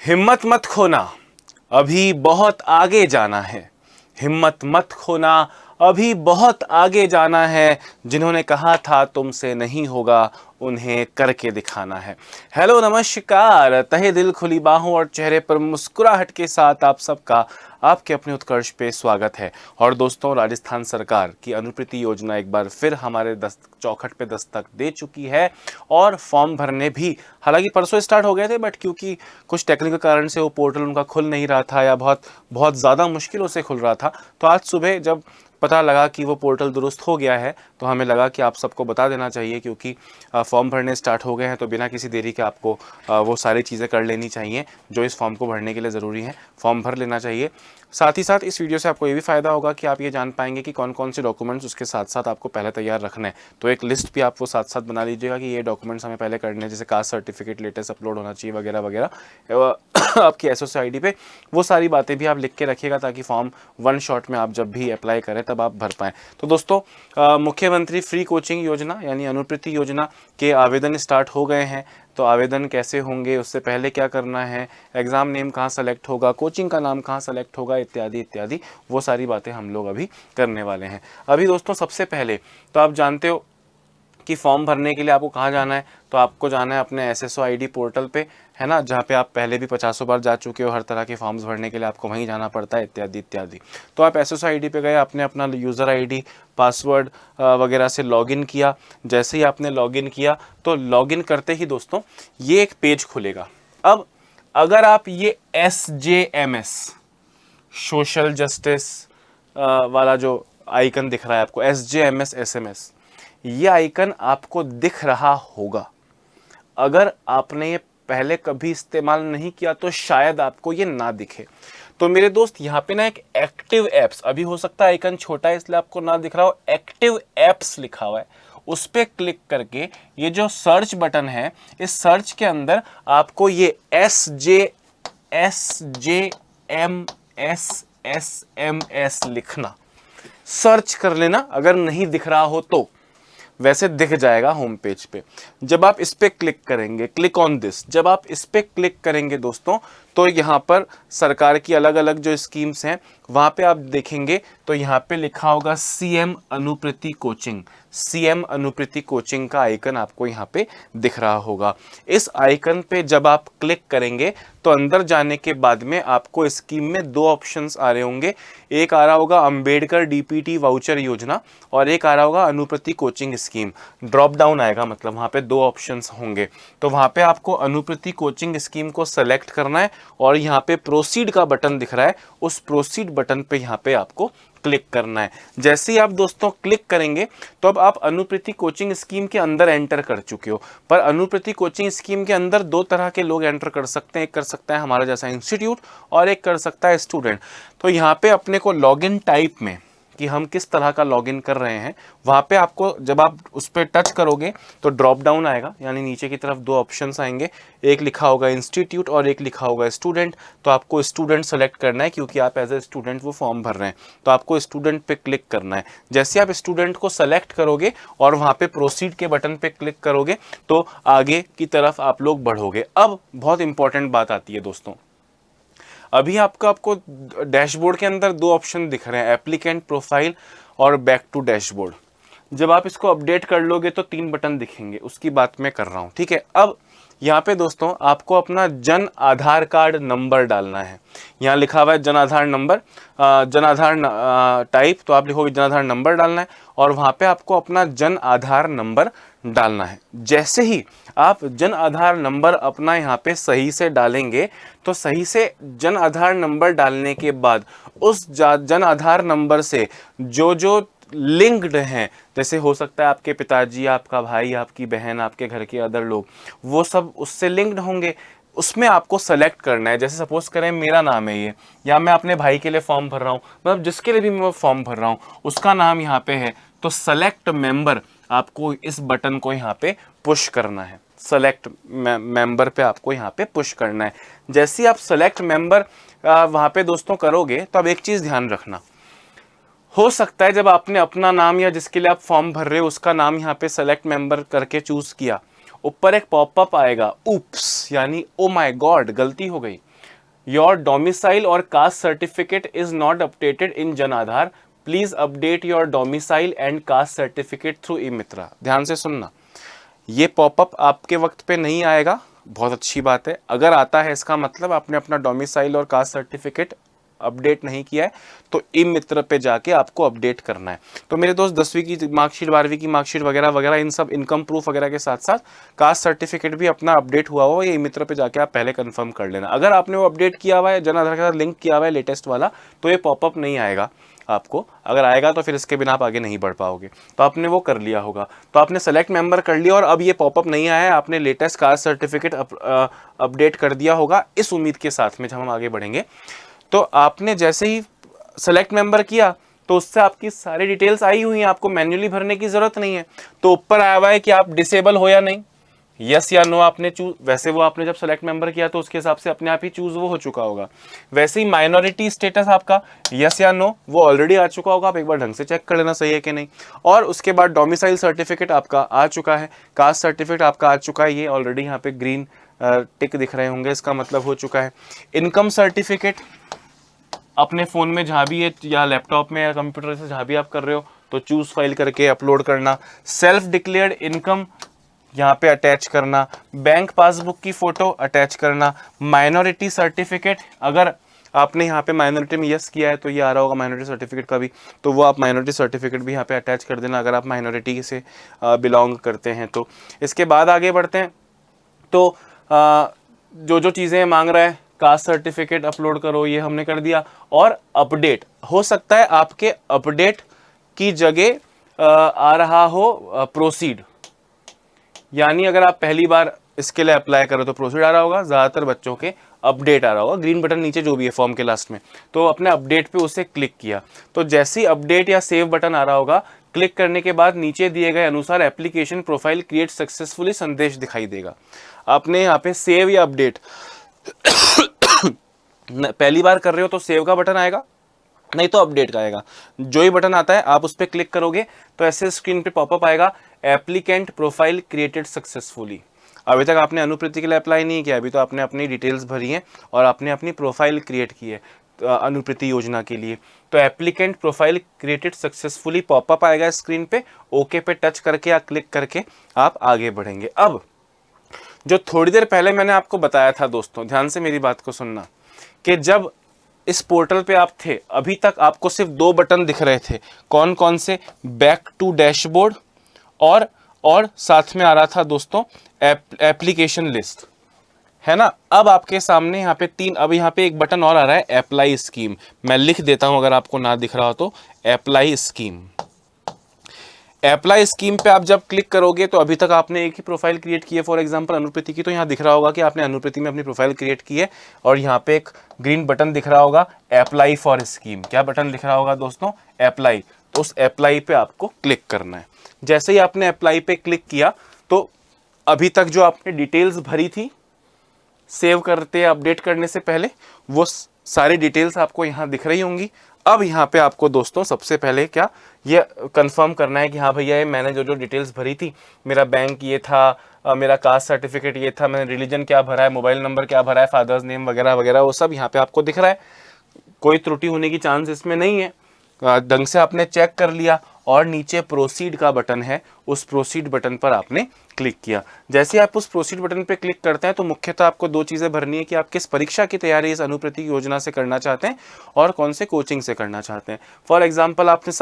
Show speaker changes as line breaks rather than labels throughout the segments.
हिम्मत मत खोना, अभी बहुत आगे जाना है। हिम्मत मत खोना, अभी बहुत आगे जाना है। जिन्होंने कहा था तुमसे नहीं होगा, उन्हें करके दिखाना है। हेलो नमस्कार, तहे दिल खुली बाहों और चेहरे पर मुस्कुराहट के साथ आप सबका आपके अपने उत्कर्ष पे स्वागत है। और दोस्तों, राजस्थान सरकार की अनुप्रति योजना एक बार फिर हमारे चौखट पे दस्तक दे चुकी है और फॉर्म भरने भी हालांकि परसों स्टार्ट हो गए थे, बट क्योंकि कुछ टेक्निकल कारण से वो पोर्टल उनका खुल नहीं रहा था या बहुत बहुत ज़्यादा मुश्किलों से खुल रहा था, तो आज सुबह जब पता लगा कि वो पोर्टल दुरुस्त हो गया है तो हमें लगा कि आप सबको बता देना चाहिए, क्योंकि फॉर्म भरने स्टार्ट हो गए हैं तो बिना किसी देरी के आपको वो सारी चीज़ें कर लेनी चाहिए जो इस फॉर्म को भरने के लिए ज़रूरी है। फॉर्म भर लेना चाहिए। साथ ही साथ इस वीडियो से आपको ये भी फ़ायदा होगा कि आप ये जान पाएंगे कि कौन कौन से डॉक्यूमेंट्स उसके साथ साथ आपको पहले तैयार रखना है। तो एक लिस्ट भी आप वो साथ साथ बना लीजिएगा कि ये डॉक्यूमेंट्स हमें पहले करने हैं, जैसे कास्ट सर्टिफिकेट लेटेस्ट अपलोड होना चाहिए वगैरह वगैरह आपकी एसओसी आईडी पे। वो सारी बातें भी आप लिख के रखिएगा ताकि फॉर्म वन शॉट में आप जब भी अप्लाई करें तब आप भर पाएँ। तो दोस्तों, मुख्यमंत्री फ्री कोचिंग योजना यानी अनुप्रति योजना के आवेदन स्टार्ट हो गए हैं। तो आवेदन कैसे होंगे, उससे पहले क्या करना है, एग्ज़ाम नेम कहाँ सेलेक्ट होगा, कोचिंग का नाम कहाँ सेलेक्ट होगा, इत्यादि इत्यादि, वो सारी बातें हम लोग अभी करने वाले हैं। अभी दोस्तों, सबसे पहले तो आप जानते हो कि फॉर्म भरने के लिए आपको कहाँ जाना है। तो आपको जाना है अपने एसएसओ आईडी पोर्टल पे, है ना, जहाँ पे आप पहले भी 50 बार जा चुके हो। हर तरह के फॉर्म्स भरने के लिए आपको वहीं जाना पड़ता है, इत्यादि इत्यादि। तो आप एसएसओ आईडी पे गए, आपने अपना यूज़र आईडी पासवर्ड वगैरह से लॉगिन किया। जैसे ही आपने लॉगिन किया तो लॉगिन करते ही दोस्तों ये एक पेज खुलेगा। अब अगर आप ये SJMS सोशल जस्टिस वाला जो आइकन दिख रहा है आपको, SJMS SMS, ये आइकन आपको दिख रहा होगा। अगर आपने ये पहले कभी इस्तेमाल नहीं किया तो शायद आपको ये ना दिखे। तो मेरे दोस्त, यहाँ पे ना एक एक्टिव एप्स, अभी हो सकता है आइकन छोटा है इसलिए आपको ना दिख रहा हो, एक्टिव एप्स लिखा हुआ है, उस पर क्लिक करके ये जो सर्च बटन है, इस सर्च के अंदर आपको ये SJMS लिखना, सर्च कर लेना। अगर नहीं दिख रहा हो तो वैसे दिख जाएगा होम पेज पे। जब आप इस पे क्लिक करेंगे, क्लिक ऑन दिस, जब आप इस पे क्लिक करेंगे दोस्तों, तो यहाँ पर सरकार की अलग अलग जो स्कीम्स हैं वहाँ पे आप देखेंगे तो यहाँ पे लिखा होगा CM Anuprati coaching. CM Anuprati coaching का आइकन आपको यहाँ पे दिख रहा होगा। इस आइकन पे जब आप क्लिक करेंगे तो अंदर जाने के बाद में आपको स्कीम में दो ऑप्शंस आ रहे होंगे। एक आ रहा होगा अंबेडकर DPT वाउचर योजना और एक आ रहा होगा Anuprati coaching scheme. Drop down आएगा, मतलब वहाँ पे दो ऑप्शंस होंगे। तो वहाँ पे आपको अनुप्रति कोचिंग स्कीम को सेलेक्ट करना है और यहाँ पे प्रोसीड का बटन दिख रहा है, उस प्रोसीड बटन पे यहाँ पे आपको क्लिक करना है। जैसे ही आप दोस्तों क्लिक करेंगे तो अब आप अनुप्रति कोचिंग स्कीम के अंदर एंटर कर चुके हो। पर अनुप्रति कोचिंग स्कीम के अंदर दो तरह के लोग एंटर कर सकते हैं, एक कर सकता है हमारा जैसा इंस्टीट्यूट और एक कर सकता है स्टूडेंट। तो यहाँ पे अपने को लॉगिन टाइप में कि हम किस तरह का लॉगिन कर रहे हैं, वहाँ पे आपको जब आप उस पर टच करोगे तो ड्रॉप डाउन आएगा, यानी नीचे की तरफ दो ऑप्शंस आएंगे, एक लिखा होगा इंस्टीट्यूट और एक लिखा होगा स्टूडेंट। तो आपको स्टूडेंट सेलेक्ट करना है क्योंकि आप एज ए स्टूडेंट वो फॉर्म भर रहे हैं, तो आपको स्टूडेंट पे क्लिक करना है। जैसे आप स्टूडेंट को सेलेक्ट करोगे और वहाँ पे प्रोसीड के बटन पे क्लिक करोगे तो आगे की तरफ आप लोग बढ़ोगे। अब बहुत इंपॉर्टेंट बात आती है दोस्तों, अभी आपको डैशबोर्ड के अंदर दो ऑप्शन दिख रहे हैं, एप्लीकेंट प्रोफाइल और बैक टू डैशबोर्ड। जब आप इसको अपडेट कर लोगे तो तीन बटन दिखेंगे, उसकी बात मैं कर रहा हूँ, ठीक है। अब यहाँ पे दोस्तों आपको अपना जन आधार कार्ड नंबर डालना है। यहाँ लिखा हुआ है जन आधार नंबर, जन आधार टाइप, तो आप लिखोगे जन आधार नंबर डालना है और वहाँ पे आपको अपना जन आधार नंबर डालना है। जैसे ही आप जन आधार नंबर अपना यहाँ पे सही से डालेंगे तो सही से जन आधार नंबर डालने के बाद उस जन आधार नंबर से जो जो लिंक्ड हैं, जैसे हो सकता है आपके पिताजी, आपका भाई, आपकी बहन, आपके घर के अदर लोग, वो सब उससे लिंक्ड होंगे। उसमें आपको सेलेक्ट करना है। जैसे सपोज करें मेरा नाम है ये, या मैं अपने भाई के लिए फॉर्म भर रहा हूँ, मतलब जिसके लिए भी मैं फॉर्म भर रहा हूँ उसका नाम यहाँ पे है, तो सेलेक्ट मेंबर आपको इस बटन को यहाँ पे पुश करना है। सेलेक्ट मेंबर पे आपको यहाँ पे पुश करना है। जैसे ही आप सेलेक्ट मेंबर वहाँ पे दोस्तों करोगे तो अब एक चीज़ ध्यान रखना, हो सकता है जब आपने अपना नाम या जिसके लिए आप फॉर्म भर रहे हो उसका नाम यहाँ पे सेलेक्ट मेंबर करके चूज किया, ऊपर एक पॉपअप आएगा, उप्स, यानी ओ माय गॉड गलती हो गई, योर डोमिसाइल और caste certificate is not updated in Jan Aadhaar, please update your domicile and caste certificate through e Mitra. ध्यान से सुनना, ये पॉपअप आपके वक्त पे नहीं आएगा, बहुत अच्छी बात है। अगर आता है इसका मतलब आपने अपना डोमिसाइल और कास्ट सर्टिफिकेट अपडेट नहीं किया है, तो ई मित्र पे जाके आपको अपडेट करना है। तो मेरे दोस्त 10वीं की मार्कशीट, 12वीं की मार्कशीट वगैरह वगैरह, इन सब इनकम प्रूफ वगैरह के साथ साथ कास्ट सर्टिफिकेट भी अपना अपडेट हुआ हो, ये ई मित्र पे जाके आप पहले कंफर्म कर लेना। अगर आपने वो अपडेट किया हुआ है, जन आधार के साथ लिंक किया हुआ है लेटेस्ट वाला, तो ये पॉपअप नहीं आएगा आपको। अगर आएगा तो फिर इसके बिना आप आगे नहीं बढ़ पाओगे। तो आपने वो कर लिया होगा, तो आपने सेलेक्ट मेंबर कर लिया और अब ये पॉपअप नहीं आया है, आपने लेटेस्ट कास्ट सर्टिफिकेट अपडेट कर दिया होगा, इस उम्मीद के साथ में जब हम आगे बढ़ेंगे। तो आपने जैसे ही सेलेक्ट मेंबर किया तो उससे आपकी सारी डिटेल्स आई हुई हैं, आपको मैन्युअली भरने की जरूरत नहीं है। तो ऊपर आया हुआ है कि आप डिसेबल हो या नहीं, यस या नो आपने चूज, वैसे वो आपने जब सेलेक्ट मेंबर किया तो उसके हिसाब से अपने आप ही चूज वो हो चुका होगा। वैसे ही माइनॉरिटी स्टेटस आपका यस या नो वो ऑलरेडी आ चुका होगा, आप एक बार ढंग से चेक कर लेना सही है कि नहीं। और उसके बाद डोमिसाइल सर्टिफिकेट आपका आ चुका है, कास्ट सर्टिफिकेट आपका आ चुका है, ये ऑलरेडी यहाँ पे ग्रीन टिक दिख रहे होंगे, इसका मतलब हो चुका है। इनकम सर्टिफिकेट अपने फ़ोन में जहाँ भी है, या लैपटॉप में या कंप्यूटर से जहाँ भी आप कर रहे हो, तो चूज फाइल करके अपलोड करना। सेल्फ डिक्लेयर्ड इनकम यहाँ पे अटैच करना, बैंक पासबुक की फ़ोटो अटैच करना, माइनॉरिटी सर्टिफिकेट, अगर आपने यहाँ पे माइनॉरिटी में यस किया है तो ये आ रहा होगा माइनॉरिटी सर्टिफिकेट का भी, तो वो आप माइनॉरिटी सर्टिफिकेट भी यहाँ पे अटैच कर देना अगर आप माइनॉरिटी से बिलोंग करते हैं तो। इसके बाद आगे बढ़ते हैं, तो जो जो चीज़ें मांग रहा है, कास्ट सर्टिफिकेट अपलोड करो, ये हमने कर दिया। और अपडेट हो सकता है आपके अपडेट की जगह आ रहा हो प्रोसीड, यानी अगर आप पहली बार इसके लिए अप्लाई करो तो प्रोसीड आ रहा होगा, ज़्यादातर बच्चों के अपडेट आ रहा होगा, ग्रीन बटन नीचे जो भी है फॉर्म के लास्ट में, तो अपने अपडेट पे उसे क्लिक किया, तो जैसे ही अपडेट या सेव बटन आ रहा होगा, क्लिक करने के बाद नीचे दिए गए अनुसार एप्लीकेशन प्रोफाइल क्रिएट सक्सेसफुली संदेश दिखाई देगा। आपने यहाँ पे सेव या अपडेट पहली बार कर रहे हो तो सेव का बटन आएगा, नहीं तो अपडेट का आएगा। जो ही बटन आता है आप उस पर क्लिक करोगे तो ऐसे स्क्रीन पे पॉपअप आएगा, एप्लीकेंट प्रोफाइल क्रिएटेड सक्सेसफुली। अभी तक आपने अनुप्रीति के लिए अप्लाई नहीं किया, अभी तो आपने अपनी डिटेल्स भरी हैं और आपने अपनी प्रोफाइल क्रिएट की है अनुप्रीति योजना के लिए। तो applicant profile created successfully popup आएगा स्क्रीन पे, ओके पे टच करके या क्लिक करके आप आगे बढ़ेंगे। अब जो थोड़ी देर पहले मैंने आपको बताया था दोस्तों, ध्यान से मेरी बात को सुनना, कि जब इस पोर्टल पे आप थे अभी तक आपको सिर्फ 2 बटन दिख रहे थे, कौन कौन से, बैक टू डैशबोर्ड और साथ में आ रहा था दोस्तों एप्लीकेशन लिस्ट, है ना। अब आपके सामने यहाँ पे 3, अब यहाँ पे एक बटन और आ रहा है, अप्लाई स्कीम। मैं लिख देता हूं अगर आपको ना दिख रहा हो तो, अप्लाई स्कीम। अप्लाई स्कीम पे आप जब क्लिक करोगे तो अभी तक आपने एक ही प्रोफाइल क्रिएट की है, फॉर एग्जांपल अनुप्रीति की, तो यहाँ दिख रहा होगा कि आपने अनुप्रीति में अपनी प्रोफाइल क्रिएट की है और यहाँ पे एक ग्रीन बटन दिख रहा होगा, अप्लाई फॉर स्कीम। क्या बटन दिख रहा होगा दोस्तों, अप्लाई। तो उस अप्लाई पे आपको क्लिक करना है। जैसे ही आपने अप्लाई पे क्लिक किया तो अभी तक जो आपने डिटेल्स भरी थी सेव करते या अपडेट करने से पहले, वो सारी डिटेल्स आपको यहाँ दिख रही होंगी। अब यहाँ पे आपको दोस्तों सबसे पहले क्या ये कंफर्म करना है कि हाँ भैया ये मैंने जो जो डिटेल्स भरी थी, मेरा बैंक ये था, मेरा कास्ट सर्टिफिकेट ये था, मैंने रिलीजन क्या भरा है, मोबाइल नंबर क्या भरा है, फादर्स नेम वगैरह वगैरह, वो सब यहाँ पे आपको दिख रहा है। कोई त्रुटि होने की चांस इसमें नहीं है, ढंग से आपने चेक कर लिया। और नीचे प्रोसीड का बटन है, उस प्रोसीड बटन पर आपने क्लिक किया। जैसे आप उस प्रोसीड बटन पर क्लिक करते हैं तो मुख्यतः आपको 2 चीज़ें भरनी है कि आप किस परीक्षा की तैयारी इस अनुप्रीति योजना से करना चाहते हैं और कौन से कोचिंग से करना चाहते हैं। फॉर एग्जांपल आपने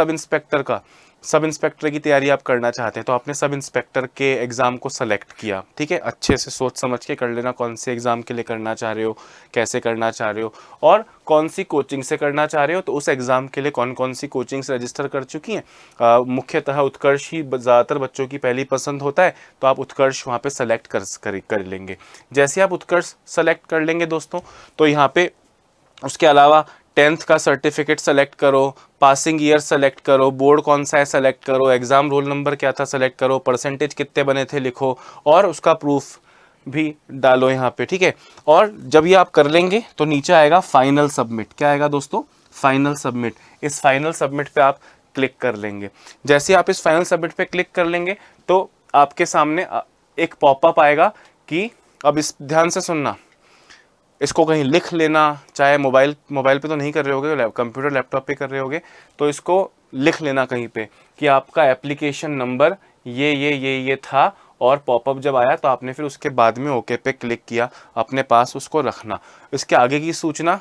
सब इंस्पेक्टर की तैयारी आप करना चाहते हैं तो आपने सब इंस्पेक्टर के एग्ज़ाम को सेलेक्ट किया, ठीक है। अच्छे से सोच समझ के कर लेना कौन से एग्ज़ाम के लिए करना चाह रहे हो, कैसे करना चाह रहे हो और कौन सी कोचिंग से करना चाह रहे हो। तो उस एग्ज़ाम के लिए कौन कौन सी कोचिंग्स रजिस्टर कर चुकी हैं, मुख्यतः उत्कर्ष ही ज़्यादातर बच्चों की पहली पसंद होता है, तो आप उत्कर्ष वहाँ पे सेलेक्ट कर लेंगे। जैसे आप उत्कर्ष सेलेक्ट कर लेंगे दोस्तों, तो यहाँ पे उसके अलावा 10th का सर्टिफिकेट सेलेक्ट करो, पासिंग ईयर सेलेक्ट करो, बोर्ड कौन सा है सेलेक्ट करो, एग्ज़ाम रोल नंबर क्या था सेलेक्ट करो, परसेंटेज कितने बने थे लिखो और उसका प्रूफ भी डालो यहाँ पे, ठीक है। और जब ये आप कर लेंगे तो नीचे आएगा फाइनल सबमिट। क्या आएगा दोस्तों, फाइनल सबमिट। इस फाइनल सबमिट पे आप क्लिक कर लेंगे। जैसे आप इस फाइनल सबमिट पे क्लिक कर लेंगे तो आपके सामने एक पॉपअप आएगा कि अब इस ध्यान से सुनना, इसको कहीं लिख लेना, चाहे मोबाइल पे तो नहीं कर रहे होगे, कंप्यूटर लैपटॉप पे कर रहे होगे, तो इसको लिख लेना कहीं पे कि आपका एप्लीकेशन नंबर ये था, और पॉपअप जब आया तो आपने फिर उसके बाद में ओके पे क्लिक किया, अपने पास उसको रखना। इसके आगे की सूचना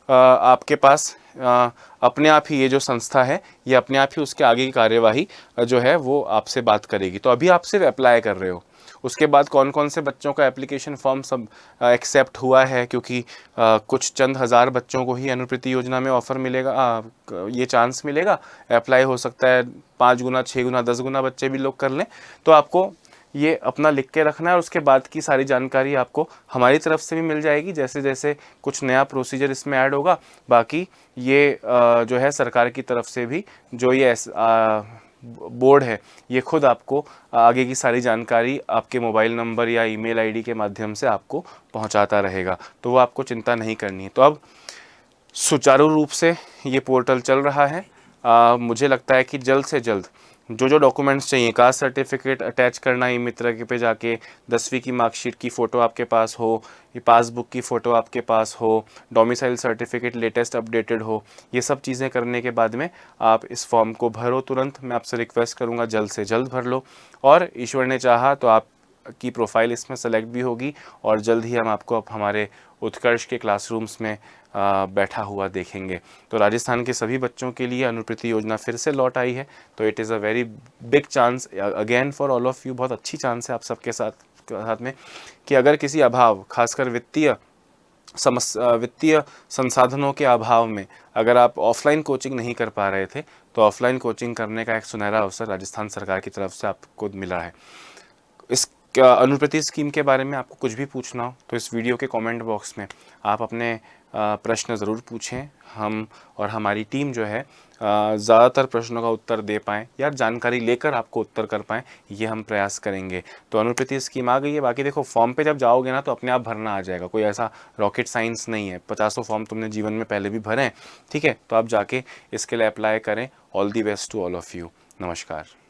आपके पास अपने आप ही, ये जो संस्था है ये अपने आप ही उसके आगे की कार्यवाही जो है वो आपसे बात करेगी। तो अभी आप सिर्फ अप्लाई कर रहे हो, उसके बाद कौन कौन से बच्चों का एप्लीकेशन फॉर्म सब एक्सेप्ट हुआ है, क्योंकि कुछ चंद हज़ार बच्चों को ही अनुप्रति योजना में ऑफ़र मिलेगा, ये चांस मिलेगा, अप्लाई हो सकता है 5 गुना 6 गुना 10 गुना बच्चे भी लोग कर लें। तो आपको ये अपना लिख के रखना है, और उसके बाद की सारी जानकारी आपको हमारी तरफ से भी मिल जाएगी जैसे जैसे कुछ नया प्रोसीजर इसमें ऐड होगा। बाकी ये जो है सरकार की तरफ से भी जो ये बोर्ड है ये खुद आपको आगे की सारी जानकारी आपके मोबाइल नंबर या ईमेल आईडी के माध्यम से आपको पहुंचाता रहेगा, तो वो आपको चिंता नहीं करनी है। तो अब सुचारू रूप से ये पोर्टल चल रहा है। मुझे लगता है कि जल्द से जल्द जो डॉक्यूमेंट्स चाहिए, कास्ट सर्टिफिकेट अटैच करना ई मित्र के पे जाके, 10वीं की मार्कशीट की फ़ोटो आपके पास हो, ये पासबुक की फ़ोटो आपके पास हो, डोमिसाइल सर्टिफिकेट लेटेस्ट अपडेटेड हो, ये सब चीज़ें करने के बाद में आप इस फॉर्म को भरो तुरंत। मैं आपसे रिक्वेस्ट करूँगा जल्द से जल्द भर लो, और ईश्वर ने चाहा तो आप की प्रोफाइल इसमें सेलेक्ट भी होगी, और जल्द ही हम आपको अब हमारे उत्कर्ष के क्लासरूम्स में बैठा हुआ देखेंगे। तो राजस्थान के सभी बच्चों के लिए अनुप्रति योजना फिर से लौट आई है, तो it is a very big chance again for all of you. बहुत अच्छी चांस है आप सबके साथ में कि अगर किसी अभाव, खासकर वित्तीय संसाधनों के अभाव में अगर आप ऑफलाइन कोचिंग नहीं कर पा रहे थे, तो ऑफलाइन कोचिंग करने का एक सुनहरा अवसर राजस्थान सरकार की तरफ से आपको मिला है। इस अनुप्रति स्कीम के बारे में आपको कुछ भी पूछना हो तो इस वीडियो के कमेंट बॉक्स में आप अपने प्रश्न ज़रूर पूछें। हम और हमारी टीम जो है ज़्यादातर प्रश्नों का उत्तर दे पाएँ या जानकारी लेकर आपको उत्तर कर पाएँ, ये हम प्रयास करेंगे। तो अनुप्रति स्कीम आ गई है। बाकी देखो, फॉर्म पे जब जाओगे ना तो अपने आप भरना आ जाएगा, कोई ऐसा रॉकेट साइंस नहीं है। 50 फॉर्म तुमने जीवन में पहले भी भरे हैं, ठीक है। तो आप जाके इसके लिए अप्लाई करें। All the best to all of you. नमस्कार।